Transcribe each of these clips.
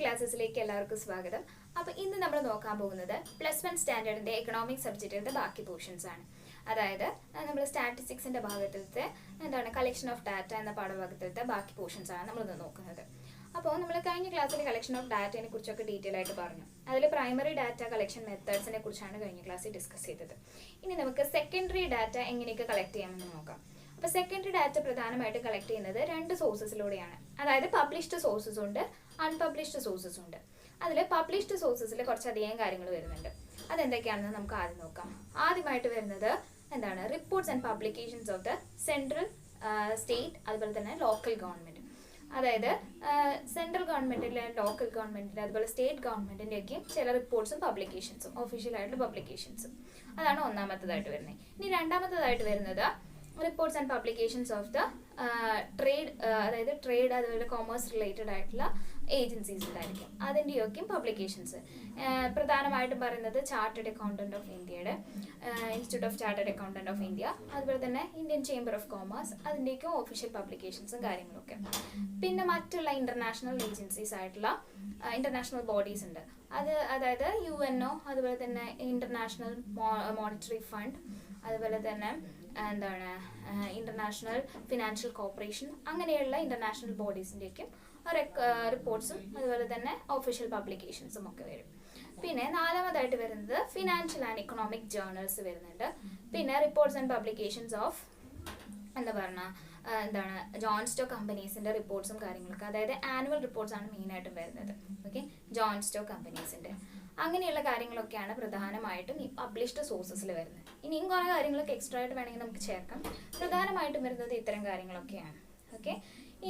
ക്ലാസ്സസിലേക്ക് എല്ലാവർക്കും സ്വാഗതം. അപ്പോൾ ഇന്ന് നമ്മൾ നോക്കാൻ പോകുന്നത് +1 സ്റ്റാൻഡേർഡിന്റെ എക്കണോമിക് സബ്ജക്റ്റിന്റെ ബാക്കി പോർഷൻസ് ആണ്. അതായത് നമ്മൾ സ്റ്റാറ്റിസ്റ്റിക്സിന്റെ ഭാഗത്തിലത്തെ കളക്ഷൻ ഓഫ് ഡാറ്റ എന്ന പാഠഭാഗത്തിലത്തെ ബാക്കി പോർഷൻസ് ആണ് നമ്മൾ ഇന്ന് നോക്കുന്നത്. അപ്പോൾ നമ്മൾ കഴിഞ്ഞ ക്ലാസ്സിൽ കളക്ഷൻ ഓഫ് ഡാറ്റയെ കുറിച്ചൊക്കെ ഡീറ്റെയിൽ ആയിട്ട് പറഞ്ഞു. അതിൽ പ്രൈമറി ഡാറ്റ കളക്ഷൻ മെത്തേഡ്സിനെ കുറിച്ചാണ് കഴിഞ്ഞ ക്ലാസ്സിൽ ഡിസ്കസ് ചെയ്തത്. ഇനി നമുക്ക് സെക്കൻഡറി ഡാറ്റ എങ്ങനെയൊക്കെ കളക്ട് ചെയ്യാമെന്ന് നോക്കാം. അപ്പോൾ സെക്കൻഡറി ഡാറ്റ പ്രധാനമായിട്ടും കളക്ട് ചെയ്യുന്നത് രണ്ട് സോഴ്സസിലൂടെയാണ്. അതായത് പബ്ലിഷ്ഡ് സോഴ്സസ് ഉണ്ട്, അൺപബ്ലിഷ്ഡ് സോഴ്സസ് ഉണ്ട്. അതിൽ പബ്ലിഷ്ഡ് സോഴ്സസിൽ കുറച്ചധികം കാര്യങ്ങൾ വരുന്നുണ്ട്. അതെന്തൊക്കെയാണെന്ന് നമുക്ക് ആദ്യം നോക്കാം. ആദ്യമായിട്ട് വരുന്നത് reports and publications of the central, state, അതുപോലെ തന്നെ ലോക്കൽ ഗവൺമെന്റ്. അതായത് സെൻട്രൽ ഗവൺമെന്റിലെ, ലോക്കൽ ഗവൺമെന്റിന്റെ, അതുപോലെ സ്റ്റേറ്റ് ഗവൺമെന്റിന്റെയൊക്കെയും ചില റിപ്പോർട്ട്സും പബ്ലിക്കേഷൻസും, ഒഫീഷ്യൽ ആയിട്ടുള്ള പബ്ലിക്കേഷൻസും. അതാണ് ഒന്നാമത്തേതായിട്ട് വരുന്നത്. ഇനി രണ്ടാമത്തേതായിട്ട് വരുന്നത് reports and publications of the trade, അതായത് ട്രേഡ് അതുപോലെ കോമേഴ്സ് റിലേറ്റഡ് ആയിട്ടുള്ള ഏജൻസീസ് ഉണ്ടായിരിക്കും. അതിൻ്റെയൊക്കെയും പബ്ലിക്കേഷൻസ്. പ്രധാനമായിട്ടും പറയുന്നത് ചാർട്ടേഡ് അക്കൗണ്ടന്റ് ഓഫ് ഇന്ത്യയുടെ institute of chartered accountant of India, അതുപോലെ തന്നെ ഇന്ത്യൻ ചേംബർ ഓഫ് കോമേഴ്സ്, അതിൻ്റെയൊക്കെ ഒഫീഷ്യൽ പബ്ലിക്കേഷൻസും കാര്യങ്ങളൊക്കെ. പിന്നെ മറ്റുള്ള ഇന്റർനാഷണൽ ഏജൻസീസ് ആയിട്ടുള്ള ഇന്റർനാഷണൽ ബോഡീസ് ഉണ്ട്. അതായത് UNO, അതുപോലെ തന്നെ ഇന്റർനാഷണൽ മോണിറ്ററി ഫണ്ട്, അതുപോലെ തന്നെ ഇന്റർനാഷണൽ ഫിനാൻഷ്യൽ കോർപ്പറേഷൻ, അങ്ങനെയുള്ള ഇന്റർനാഷണൽ ബോഡീസിൻ്റെയൊക്കെ റിപ്പോർട്ട്സും അതുപോലെ തന്നെ ഒഫീഷ്യൽ പബ്ലിക്കേഷൻസും ഒക്കെ വരും. പിന്നെ നാലാമതായിട്ട് വരുന്നത് ഫിനാൻഷ്യൽ ആൻഡ് എക്കണോമിക് ജേർണൽസ് വരുന്നുണ്ട്. പിന്നെ reports and publications of John stock കമ്പനീസിന്റെ റിപ്പോർട്ട്സും കാര്യങ്ങളൊക്കെ. അതായത് ആനുവൽ റിപ്പോർട്ട്സ് ആണ് മെയിനായിട്ടും വരുന്നത്. ഓക്കെ, ജോൺ സ്റ്റോക്ക് കമ്പനീസിന്റെ അങ്ങനെയുള്ള കാര്യങ്ങളൊക്കെയാണ് പ്രധാനമായിട്ടും ഈ പബ്ലിഷ്ഡ് സോഴ്സസിൽ വരുന്നത്. ഇനിയും കുറേ കാര്യങ്ങളൊക്കെ എക്സ്ട്രാ ആയിട്ട് വേണമെങ്കിൽ നമുക്ക് ചേർക്കാം. പ്രധാനമായിട്ടും വരുന്നത് ഇത്തരം കാര്യങ്ങളൊക്കെയാണ്. ഓക്കെ,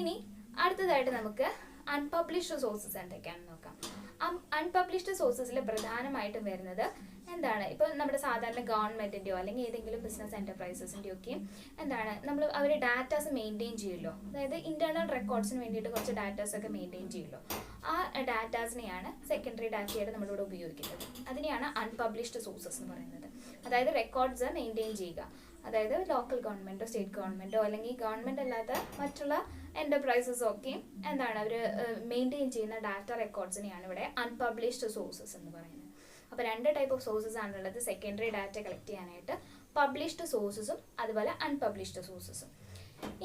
ഇനി അടുത്തതായിട്ട് നമുക്ക് അൺപബ്ലിഷ്ഡ് സോഴ്സസ് എന്തൊക്കെയാണെന്ന് നോക്കാം. അൺപബ്ലിഷ്ഡ് സോഴ്സസിൽ പ്രധാനമായിട്ടും വരുന്നത് ഇപ്പോൾ നമ്മുടെ സാധാരണ ഗവൺമെന്റിന്റെയോ അല്ലെങ്കിൽ ഏതെങ്കിലും ബിസിനസ് എന്റർപ്രൈസസിന്റെയോ ഒക്കെ നമ്മൾ അവർ ഡാറ്റാസ് മെയിൻറ്റെയിൻ ചെയ്യുമല്ലോ. അതായത് ഇന്റേണൽ റെക്കോർഡ്സിന് വേണ്ടിയിട്ട് കുറച്ച് ഡാറ്റാസ് ഒക്കെ മെയിൻറ്റെയിൻ ചെയ്യുമല്ലോ. ആ ഡാറ്റാസിനെയാണ് സെക്കൻഡറി ഡാറ്റയായിട്ട് നമ്മളിവിടെ ഉപയോഗിക്കുന്നത്. അതിനെയാണ് അൺപബ്ലിഷ്ഡ് സോഴ്സസ് എന്ന് പറയുന്നത്. അതായത് റെക്കോർഡ്സ് മെയിൻറ്റെയിൻ ചെയ്യുക. അതായത് ലോക്കൽ ഗവൺമെന്റോ സ്റ്റേറ്റ് ഗവൺമെന്റോ അല്ലെങ്കിൽ ഗവൺമെന്റ് അല്ലാത്ത മറ്റുള്ള എന്റർപ്രൈസസ് ഒക്കെ അവർ മെയിൻറ്റെയിൻ ചെയ്യുന്ന ഡാറ്റ റെക്കോർഡ്സിനെയാണ് ഇവിടെ അൺപബ്ലിഷ്ഡ് സോഴ്സസ് എന്ന് പറയുന്നത്. അപ്പോൾ രണ്ട് ടൈപ്പ് ഓഫ് സോഴ്സസ് ആണുള്ളത് സെക്കൻഡറി ഡാറ്റ കളക്ട് ചെയ്യാനായിട്ട്. പബ്ലിഷ്ഡ് സോഴ്സസും അതുപോലെ അൺപബ്ലിഷ്ഡ് സോഴ്സസും.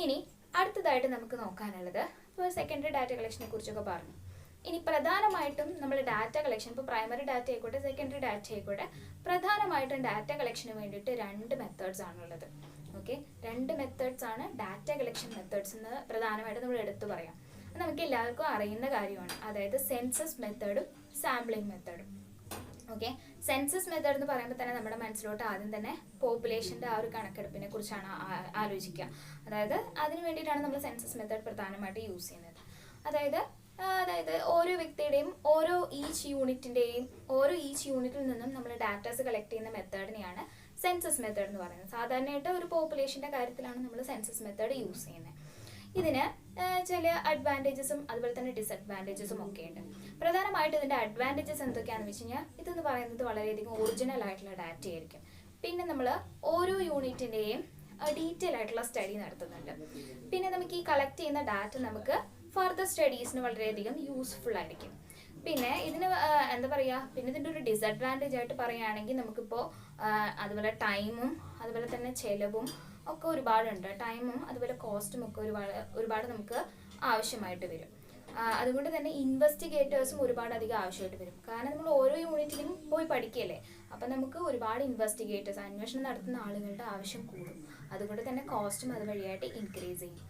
ഇനി അടുത്തതായിട്ട് നമുക്ക് നോക്കാനുള്ളത്, ഇപ്പോൾ സെക്കൻഡറി ഡാറ്റ കളക്ഷനെ കുറിച്ചൊക്കെ പറഞ്ഞു. ഇനി പ്രധാനമായിട്ടും നമ്മൾ ഡാറ്റ കളക്ഷൻ, ഇപ്പോൾ പ്രൈമറി ഡാറ്റ ആയിക്കോട്ടെ സെക്കൻഡറി ഡാറ്റ ആയിക്കോട്ടെ, പ്രധാനമായിട്ടും ഡാറ്റ കളക്ഷന് വേണ്ടിയിട്ട് രണ്ട് മെത്തേഡ്സ് ആണുള്ളത്. ഓക്കെ, രണ്ട് മെത്തേഡ്സ് ആണ് ഡാറ്റ കളക്ഷൻ മെത്തേഡ്സ് എന്ന് പ്രധാനമായിട്ട് നമ്മൾ എടുത്തു പറയാം. നമുക്ക് എല്ലാവർക്കും അറിയുന്ന കാര്യമാണ്. അതായത് സെൻസസ് മെത്തേഡും സാമ്പിളിംഗ് മെത്തേഡും. ഓക്കെ, സെൻസസ് മെത്തേഡ് എന്ന് പറയുമ്പോൾ തന്നെ നമ്മുടെ മനസ്സിലോട്ട് ആദ്യം തന്നെ പോപ്പുലേഷൻ്റെ ആ ഒരു കണക്കെടുപ്പിനെ കുറിച്ചാണ് ആലോചിക്കുക. അതായത് അതിന് വേണ്ടിയിട്ടാണ് നമ്മൾ സെൻസസ് മെത്തേഡ് പ്രധാനമായിട്ട് യൂസ് ചെയ്യുന്നത്. അതായത് ഓരോ വ്യക്തിയുടെയും ഈച്ച് യൂണിറ്റിൽ നിന്നും നമ്മൾ ഡാറ്റാസ് കളക്ട് ചെയ്യുന്ന മെത്തേഡിനെയാണ് സെൻസസ് മെത്തേഡ് എന്ന് പറയുന്നത്. സാധാരണയായിട്ട് ഒരു പോപ്പുലേഷൻ്റെ കാര്യത്തിലാണ് നമ്മൾ സെൻസസ് മെത്തേഡ് യൂസ് ചെയ്യുന്നത്. ഇതിന് ചില അഡ്വാൻറ്റേജസും അതുപോലെ തന്നെ ഡിസഡ്വാൻറ്റേജസും ഒക്കെ ഉണ്ട്. പ്രധാനമായിട്ട് ഇതിൻ്റെ അഡ്വാൻറ്റേജസ് എന്തൊക്കെയാണെന്ന് വെച്ച് കഴിഞ്ഞാൽ, ഇതെന്ന് പറയുന്നത് വളരെയധികം ഒറിജിനൽ ആയിട്ടുള്ള ഡാറ്റ ആയിരിക്കും. പിന്നെ നമ്മൾ ഓരോ യൂണിറ്റിൻ്റെയും ഡീറ്റെയിൽ ആയിട്ടുള്ള സ്റ്റഡി നടത്തുന്നുണ്ട്. പിന്നെ നമുക്ക് ഈ കളക്ട് ചെയ്യുന്ന ഡാറ്റ നമുക്ക് ഫർദർ സ്റ്റഡീസിന് വളരെയധികം യൂസ്ഫുൾ ആയിരിക്കും. പിന്നെ ഇതിന് പിന്നെ ഇതിൻ്റെ ഒരു ഡിസഡ്വാൻറ്റേജ് ആയിട്ട് പറയുകയാണെങ്കിൽ നമുക്കിപ്പോൾ അതുപോലെ ടൈമും അതുപോലെ തന്നെ ചിലവും ഒക്കെ ഒരുപാടുണ്ട്. ടൈമും അതുപോലെ കോസ്റ്റും ഒക്കെ ഒരുപാട് നമുക്ക് ആവശ്യമായിട്ട് വരും. അതുകൊണ്ട് തന്നെ ഇൻവെസ്റ്റിഗേറ്റേഴ്സും ഒരുപാട് അധികം ആവശ്യമായിട്ട് വരും. കാരണം നമ്മൾ ഓരോ യൂണിറ്റിലും പോയി പഠിക്കുകയല്ലേ. അപ്പം നമുക്ക് ഒരുപാട് ഇൻവെസ്റ്റിഗേറ്റേഴ്സ്, അന്വേഷണം നടത്തുന്ന ആളുകളുടെ ആവശ്യം കൂടും. അതുകൊണ്ട് തന്നെ കോസ്റ്റും അതുവഴിയായിട്ട് ഇൻക്രീസ് ചെയ്യും.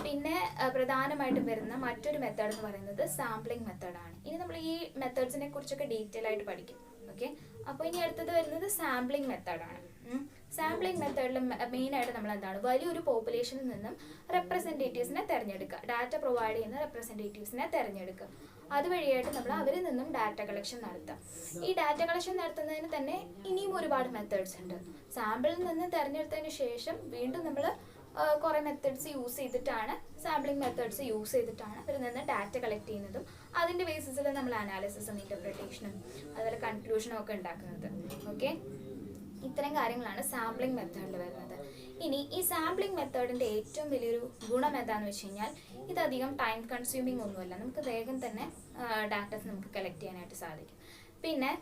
പിന്നെ പ്രധാനമായിട്ടും വരുന്ന മറ്റൊരു മെത്തേഡ് എന്ന് പറയുന്നത് സാമ്പിളിംഗ് മെത്തേഡാണ്. ഇനി നമ്മൾ ഈ മെത്തേഡ്സിനെ കുറിച്ചൊക്കെ ഡീറ്റെയിൽ ആയിട്ട് പഠിക്കും. ഓക്കെ, അപ്പോൾ ഇനി അടുത്തത് വരുന്നത് സാമ്പിളിംഗ് മെത്തേഡാണ്. സാമ്പിളിംഗ് മെത്തേഡിൽ മെയിനായിട്ട് നമ്മൾ വലിയൊരു പോപ്പുലേഷനിൽ നിന്നും റെപ്രസെൻറ്റേറ്റീവ്സിനെ തിരഞ്ഞെടുക്കുക. ഡാറ്റ പ്രൊവൈഡ് ചെയ്യുന്ന റെപ്രസെൻറ്റേറ്റീവ്സിനെ തിരഞ്ഞെടുക്കുക. അതുവഴിയായിട്ട് നമ്മൾ അവരിൽ നിന്നും ഡാറ്റ കളക്ഷൻ നടത്താം. ഈ ഡാറ്റ കളക്ഷൻ നടത്തുന്നതിന് തന്നെ ഇനിയും ഒരുപാട് മെത്തേഡ്സ് ഉണ്ട്. സാമ്പിളിൽ നിന്ന് തിരഞ്ഞെടുത്തതിന് ശേഷം വീണ്ടും നമ്മൾ കുറേ മെത്തേഡ്സ് യൂസ് ചെയ്തിട്ടാണ്, സാമ്പിളിംഗ് മെത്തേഡ്സ് യൂസ് ചെയ്തിട്ടാണ് അവരിൽ നിന്ന് ഡാറ്റ കളക്ട് ചെയ്യുന്നതും അതിൻ്റെ ബേസിസിൽ നമ്മൾ അനാലിസിസും ഇൻ്റർപ്രിട്ടേഷനും അതുപോലെ കൺക്ലൂഷനും ഒക്കെ ഉണ്ടാക്കുന്നത്. ഓക്കെ, ഇത്തരം കാര്യങ്ങളാണ് സാമ്പിളിംഗ് മെത്തേഡിൽ വരുന്നത്. ഇനി ഈ സാമ്പിളിംഗ് മെത്തേഡിൻ്റെ ഏറ്റവും വലിയൊരു ഗുണം എന്താണെന്ന് വെച്ച് കഴിഞ്ഞാൽ ഇതധികം ടൈം കൺസ്യൂമിങ് ഒന്നുമല്ല, നമുക്ക് വേഗം തന്നെ ഡാറ്റാസ് നമുക്ക് കളക്ട് ചെയ്യാനായിട്ട് സാധിക്കും. പിന്നെ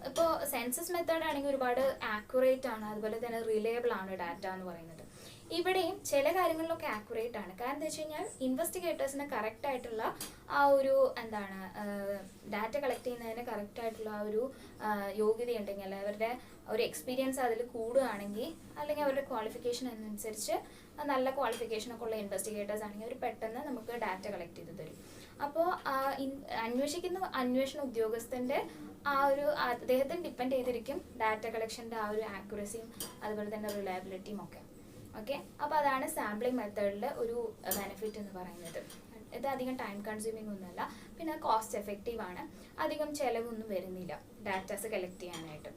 ഇപ്പോൾ സെൻസസ് മെത്തേഡ് ആണെങ്കിൽ ഒരുപാട് ആക്യുറേറ്റ് ആണ്, അതുപോലെ തന്നെ റിലയബിൾ ആണ് ഡാറ്റ എന്ന് പറയുന്നത്. ഇവിടെയും ചില കാര്യങ്ങളിലൊക്കെ ആക്യുറേറ്റ് ആണ്. കാരണം എന്താ വെച്ച് കഴിഞ്ഞാൽ ഇൻവെസ്റ്റിഗേറ്റേഴ്സിന് കറക്റ്റ് ആയിട്ടുള്ള ആ ഒരു ഡാറ്റ കളക്ട് ചെയ്യുന്നതിന് കറക്റ്റ് ആയിട്ടുള്ള ആ ഒരു യോഗ്യതയുണ്ടെങ്കിൽ, അവരുടെ ഒരു എക്സ്പീരിയൻസ് അതിൽ കൂടുകയാണെങ്കിൽ, അല്ലെങ്കിൽ അവരുടെ ക്വാളിഫിക്കേഷൻ അനുസരിച്ച് നല്ല ക്വാളിഫിക്കേഷനൊക്കെ ഉള്ള ഇൻവെസ്റ്റിഗേറ്റേഴ്സ് ആണെങ്കിൽ അവർ പെട്ടെന്ന് നമുക്ക് ഡാറ്റ കളക്ട് ചെയ്ത് തരും. അപ്പോൾ അന്വേഷണ ഉദ്യോഗസ്ഥൻ്റെ ആ ഒരു അദ്ദേഹത്തിന് ഡിപ്പെൻഡ് ചെയ്തിരിക്കും ഡാറ്റ കളക്ഷൻ്റെ ആ ഒരു ആക്യുറസിയും അതുപോലെ തന്നെ റിലയബിലിറ്റിയും ഒക്കെ. ഓക്കെ, അപ്പോൾ അതാണ് സാമ്പിളിംഗ് മെത്തേഡിൽ ഒരു ബെനിഫിറ്റ് എന്ന് പറയുന്നത്. ഇത് അധികം ടൈം കൺസ്യൂമിംഗ് ഒന്നുമല്ല, പിന്നെ കോസ്റ്റ് എഫക്റ്റീവ് ആണ്, അധികം ചിലവൊന്നും വരുന്നില്ല ഡാറ്റാസ് കളക്ട് ചെയ്യാനായിട്ട്.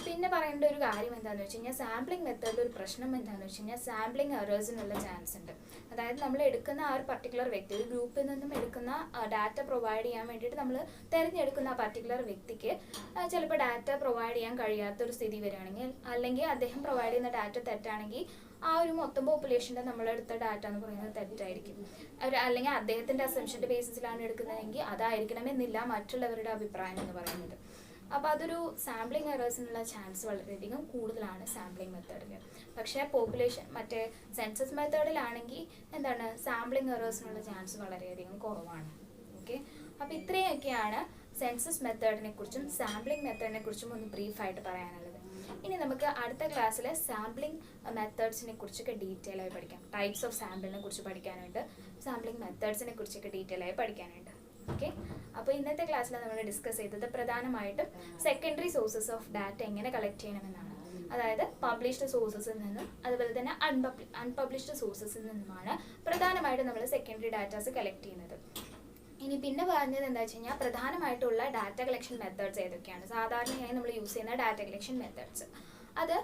പിന്നെ പറയേണ്ട ഒരു കാര്യം എന്താണെന്ന് വെച്ച് കഴിഞ്ഞാൽ സാമ്പിളിംഗ് മെത്തേഡിൽ ഒരു പ്രശ്നം എന്താണെന്ന് വെച്ച് കഴിഞ്ഞാൽ സാമ്പിളിംഗ് എറേഴ്സിനുള്ള ചാൻസ് ഉണ്ട്. അതായത് നമ്മൾ എടുക്കുന്ന ആ ഒരു പർട്ടിക്കുലർ വ്യക്തി, ഒരു ഗ്രൂപ്പിൽ നിന്നും എടുക്കുന്ന ഡാറ്റ പ്രൊവൈഡ് ചെയ്യാൻ വേണ്ടിയിട്ട് നമ്മൾ തിരഞ്ഞെടുക്കുന്ന ആ പർട്ടിക്കുലർ വ്യക്തിക്ക് ചിലപ്പോൾ ഡാറ്റ പ്രൊവൈഡ് ചെയ്യാൻ കഴിയാത്തൊരു സ്ഥിതി വരികയാണെങ്കിൽ, അല്ലെങ്കിൽ അദ്ദേഹം പ്രൊവൈഡ് ചെയ്യുന്ന ഡാറ്റ തെറ്റാണെങ്കിൽ ആ ഒരു മൊത്തം പോപ്പുലേഷൻ്റെ നമ്മളെടുത്ത ഡാറ്റ എന്ന് പറയുന്നത് തെറ്റായിരിക്കും. അല്ലെങ്കിൽ അദ്ദേഹത്തിൻ്റെ അസംഷൻ്റെ ബേസിസിലാണ് എടുക്കുന്നതെങ്കിൽ അതായിരിക്കണമെന്നില്ല മറ്റുള്ളവരുടെ അഭിപ്രായം എന്ന് പറയുന്നത്. അപ്പോൾ അതൊരു സാമ്പിളിംഗ് എറേഴ്സിനുള്ള ചാൻസ് വളരെയധികം കൂടുതലാണ് സാമ്പിളിംഗ് മെത്തേഡിൽ. പക്ഷേ മറ്റേ സെൻസസ് മെത്തേഡിലാണെങ്കിൽ സാമ്പിളിംഗ് എറേഴ്സിനുള്ള ചാൻസ് വളരെയധികം കുറവാണ്. ഓക്കെ, അപ്പോൾ ഇത്രയൊക്കെയാണ് സെൻസസ് മെത്തേഡിനെ കുറിച്ചും സാമ്പിളിംഗ് മെത്തേഡിനെ കുറിച്ചും ഒന്ന് ബ്രീഫായിട്ട് പറയാനുള്ളത്. ഇനി നമുക്ക് അടുത്ത ക്ലാസ്സിൽ സാമ്പിളിംഗ് മെത്തേഡ്സിനെ കുറിച്ചൊക്കെ ഡീറ്റെയിൽ ആയി പഠിക്കാം. ടൈപ്സ് ഓഫ് സാമ്പിളിനെ കുറിച്ച് പഠിക്കാനുണ്ട്, സാമ്പിളിംഗ് മെത്തേഡ്സിനെ കുറിച്ചൊക്കെ ഡീറ്റെയിൽ ആയി പഠിക്കാനുണ്ട്. ഓക്കെ, അപ്പോൾ ഇന്നത്തെ ക്ലാസ്സിൽ നമ്മൾ ഡിസ്കസ് ചെയ്തത് പ്രധാനമായിട്ടും സെക്കൻഡറി സോഴ്സസ് ഓഫ് ഡാറ്റ എങ്ങനെ കളക്ട് ചെയ്യണമെന്നാണ്. അതായത് പബ്ലിഷ്ഡ് സോഴ്സസിൽ നിന്നും അതുപോലെ തന്നെ അൺപബ്ലിഷ്ഡ് സോഴ്സസിൽ നിന്നുമാണ് പ്രധാനമായിട്ടും നമ്മൾ സെക്കൻഡറി ഡാറ്റാസ് കളക്ട് ചെയ്യുന്നത്. ഇനി പിന്നെ പറഞ്ഞത് എന്താ വെച്ച് കഴിഞ്ഞാൽ പ്രധാനമായിട്ടുള്ള ഡാറ്റ കളക്ഷൻ മെത്തേഡ്സ് ഏതൊക്കെയാണ്, സാധാരണയായി നമ്മൾ യൂസ് ചെയ്യുന്ന ഡാറ്റ കളക്ഷൻ മെത്തേഡ്സ്. അത്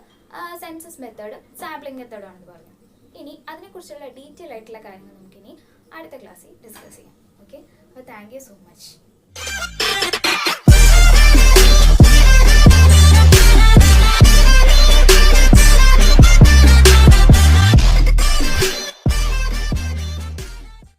സെൻസസ് മെത്തേഡും സാമ്പിളിംഗ് മെത്തേഡും ആണെന്ന് പറഞ്ഞു. ഇനി അതിനെക്കുറിച്ചുള്ള ഡീറ്റെയിൽ ആയിട്ടുള്ള കാര്യങ്ങൾ നമുക്കിനി അടുത്ത ക്ലാസ്സിൽ ഡിസ്കസ് ചെയ്യാം. ഓക്കെ, അപ്പോൾ താങ്ക് യു സോ മച്ച്.